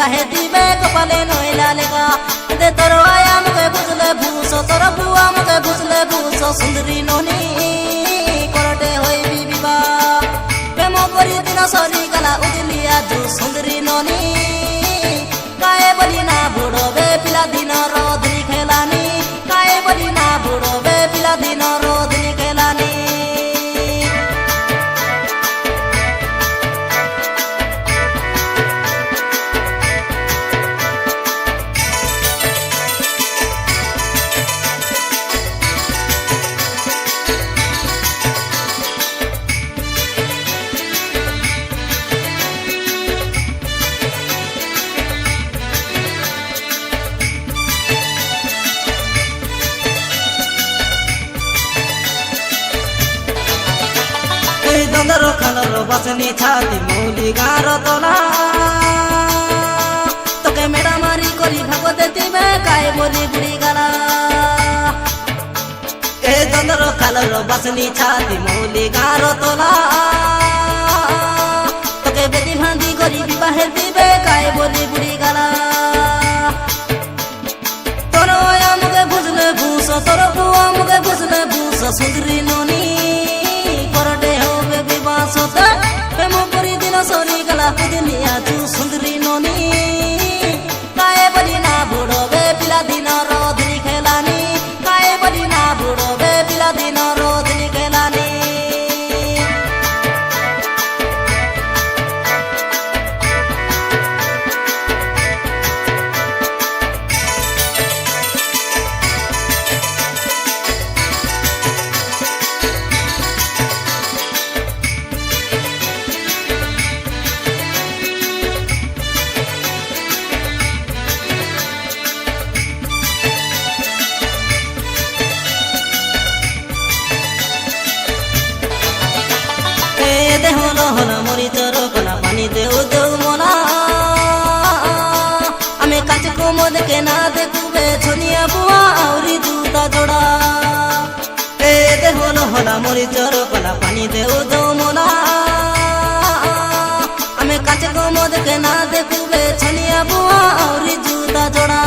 বিবাহে দিবে কপালে নইলা লেখা দে তোর আয়া মুখে বুঝলে ভূষ তোর বুয়া মুখে বুঝলে ভূষ সুন্দরী ননি করতে হইবি বিবাহ প্রেম করি দিন সরি গলা উজলিয়া জু সুন্দরী ননি কায়ে বলি না বুড়বে পিলা দিন রোদনি খেলানি কায়ে বলি না বুড়বে পিলা দিন রোদনি খেলানি দন্দর খালর বাসনি ছাতি মৌলি গার তোলা তোকে মেডা মারি করি ভাগতে দিবে কায়ে বলি বুড়ি গালা এ দন্দর খালর বাসনি ছাতি মৌলি গার তোলা তোকে বেদি ভাঁদি করি বিবাহের দিবে কায়ে বলি বুড়ি গালা তোর মুখে বুঝলে ভূষ তোর বুয়া মুখে বুঝলে ভূষ সুন্দরী ননি প্রেম করি দিন সরি গলা পুদিনিয়া তু সুন্দরী ননি কায়ে বলি না বুড়বে পিলা দিন রোদনি খেলানি কায়ে বলি না বুড়বে পিলা দিন রোদনি খেলানি হলো হলো মরি তোর কোলা পানি দেও দেও মোলা আমি কাছে কোমো দেখে না দেখবে ছনিয়া বুয়া আউরি জুতা জোড়া এ দে হলো হলো মরি তোর কোলা পানি দেও দেও মোলা আমি কাছে কোমো দেখে না দেখবে ছনিয়া বুয়া আউরি জুতা জোড়া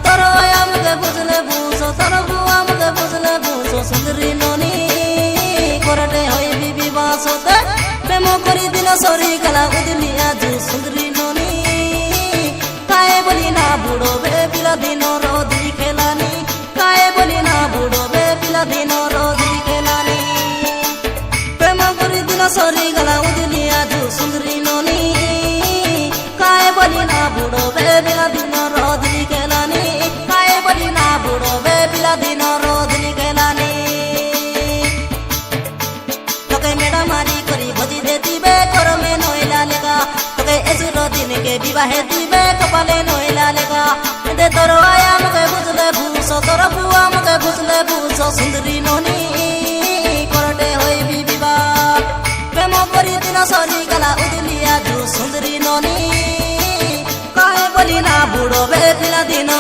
তোর আমাকে বুঝলে বুঝো তোর বুয়া আমাকে বুঝলে বুঝো সুন্দরী ননি করতে হইবি বিবাসতে প্রেম করি দিন সরি গলা উদলিয়া জু সুন্দরী ননি কায়ে বলি না বুড়বে পিলা দিন রোদনি খেলানি কায়ে বলি না বুড়বে পিলা দিন রোদনি খেলানি প্রেম করি দিন সরি গলা উদলিয়া জু সুন্দরী ননি কায়ে বলি না বুড়বে পিলা দিন রোদনি খেলানি কায়ে বলি না বুড়বে পিলা দিন রোদনি খেলানি মেডা মারি করি ভোজি দে দিবে করমে নইলা লেগা তোকে এসুর দিন কে বিবাহে দিবে কপালে নইলা লেগা দে তোর আয়া মুখে বুঝলে ভূষ তোর বুয়া মুখে বুঝলে ভূষ সুন্দরী ননি করতে হইবি বিবাহ প্রেম করি দিন সরি গলা উদলিয়া জু সুন্দরী ননি কায়ে বলি না বুড়বে পিলা দিন